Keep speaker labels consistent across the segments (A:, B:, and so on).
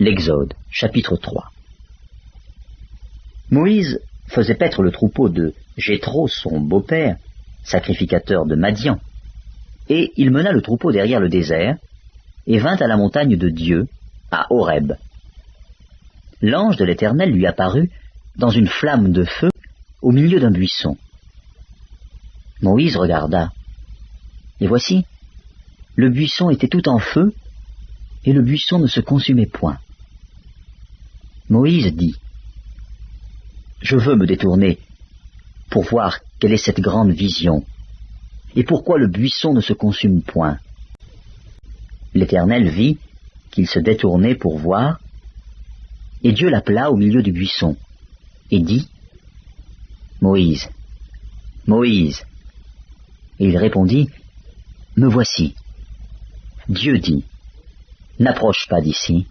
A: L'Exode, chapitre 3. Moïse faisait paître le troupeau de Jéthro, son beau-père, sacrificateur de Madian, et il mena le troupeau derrière le désert, et vint à la montagne de Dieu, à Horeb. L'ange de l'Éternel lui apparut dans une flamme de feu au milieu d'un buisson. Moïse regarda, et voici, le buisson était tout en feu, et le buisson ne se consumait point. Moïse dit, « Je veux me détourner pour voir quelle est cette grande vision, et pourquoi le buisson ne se consume point. » L'Éternel vit qu'il se détournait pour voir, et Dieu l'appela au milieu du buisson, et dit, « Moïse, Moïse. » Et il répondit, « Me voici. » Dieu dit, « N'approche pas d'ici.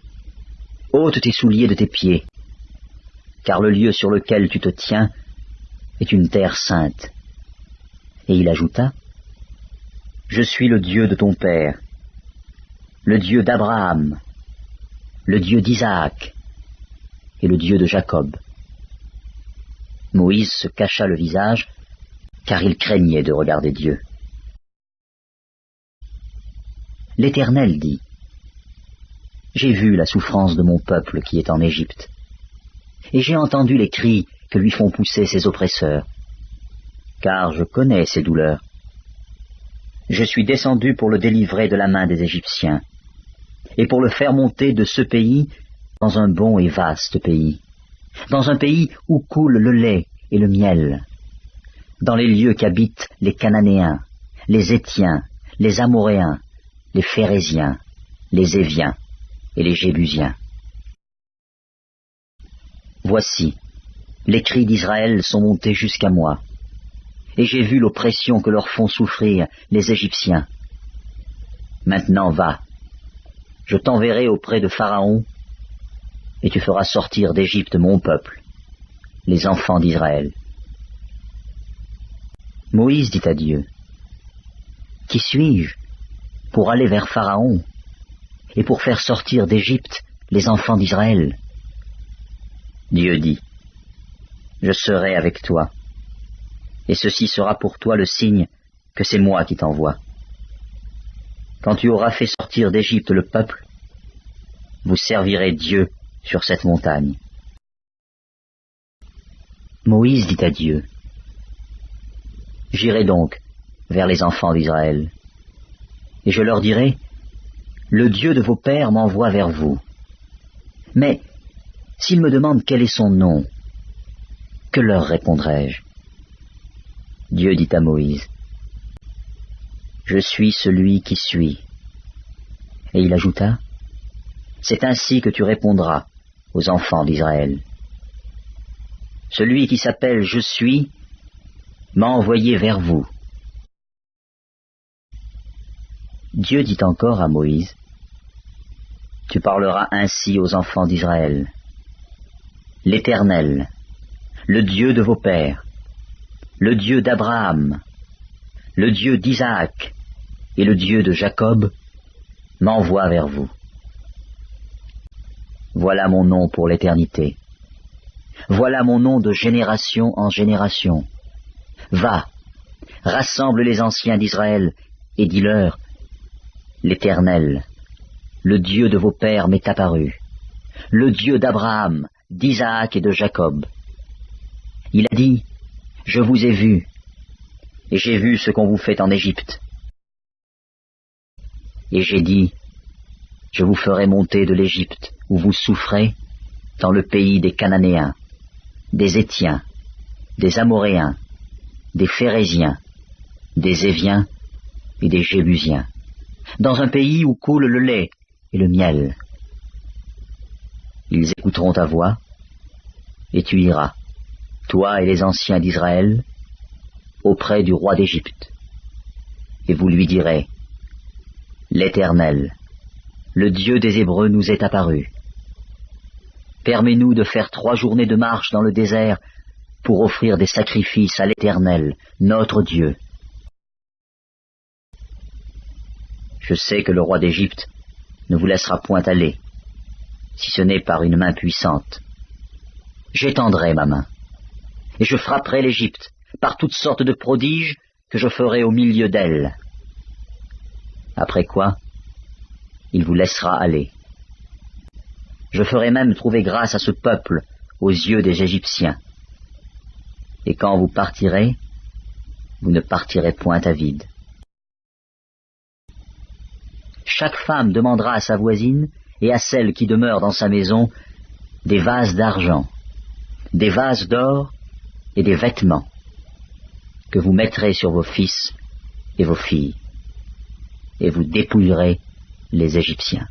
A: Ôte tes souliers de tes pieds, car le lieu sur lequel tu te tiens est une terre sainte. » Et il ajouta, « Je suis le Dieu de ton père, le Dieu d'Abraham, le Dieu d'Isaac et le Dieu de Jacob. » Moïse se cacha le visage, car il craignait de regarder Dieu. L'Éternel dit, « J'ai vu la souffrance de mon peuple qui est en Égypte, et j'ai entendu les cris que lui font pousser ses oppresseurs, car je connais ses douleurs. Je suis descendu pour le délivrer de la main des Égyptiens, et pour le faire monter de ce pays dans un bon et vaste pays, dans un pays où coule le lait et le miel, dans les lieux qu'habitent les Cananéens, les Héthiens, les Amoréens, les Phéréziens, les Éviens et les Jébusiens. Voici, les cris d'Israël sont montés jusqu'à moi, et j'ai vu l'oppression que leur font souffrir les Égyptiens. Maintenant va, je t'enverrai auprès de Pharaon, et tu feras sortir d'Égypte mon peuple, les enfants d'Israël. » Moïse dit à Dieu, « Qui suis-je pour aller vers Pharaon et pour faire sortir d'Égypte les enfants d'Israël ?» Dieu dit, « Je serai avec toi, et ceci sera pour toi le signe que c'est moi qui t'envoie. Quand tu auras fait sortir d'Égypte le peuple, vous servirez Dieu sur cette montagne. » Moïse dit à Dieu, « J'irai donc vers les enfants d'Israël, et je leur dirai, « Le Dieu de vos pères m'envoie vers vous. Mais s'ils me demandent quel est son nom, que leur répondrai-je » Dieu dit à Moïse, « Je suis celui qui suis. » Et il ajouta, « C'est ainsi que tu répondras aux enfants d'Israël. Celui qui s'appelle Je suis m'a envoyé vers vous. » Dieu dit encore à Moïse, « Tu parleras ainsi aux enfants d'Israël. L'Éternel, le Dieu de vos pères, le Dieu d'Abraham, le Dieu d'Isaac et le Dieu de Jacob, m'envoie vers vous. Voilà mon nom pour l'éternité. Voilà mon nom de génération en génération. Va, rassemble les anciens d'Israël et dis-leur, l'Éternel, le Dieu de vos pères m'est apparu, le Dieu d'Abraham, d'Isaac et de Jacob. Il a dit, je vous ai vus, et j'ai vu ce qu'on vous fait en Égypte. Et j'ai dit, je vous ferai monter de l'Égypte, où vous souffrez, dans le pays des Cananéens, des Héthiens, des Amoréens, des Phéréziens, des Éviens et des Jébusiens, dans un pays où coule le lait et le miel. Ils écouteront ta voix, et tu iras, toi et les anciens d'Israël, auprès du roi d'Égypte, et vous lui direz, l'Éternel, le Dieu des Hébreux nous est apparu. Permets-nous de faire 3 journées de marche dans le désert pour offrir des sacrifices à l'Éternel, notre Dieu. Je sais que le roi d'Égypte ne vous laissera point aller, si ce n'est par une main puissante. J'étendrai ma main, et je frapperai l'Égypte par toutes sortes de prodiges que je ferai au milieu d'elle. Après quoi, il vous laissera aller. Je ferai même trouver grâce à ce peuple aux yeux des Égyptiens. Et quand vous partirez, vous ne partirez point à vide. Chaque femme demandera à sa voisine et à celle qui demeure dans sa maison des vases d'argent, des vases d'or et des vêtements que vous mettrez sur vos fils et vos filles, et vous dépouillerez les Égyptiens.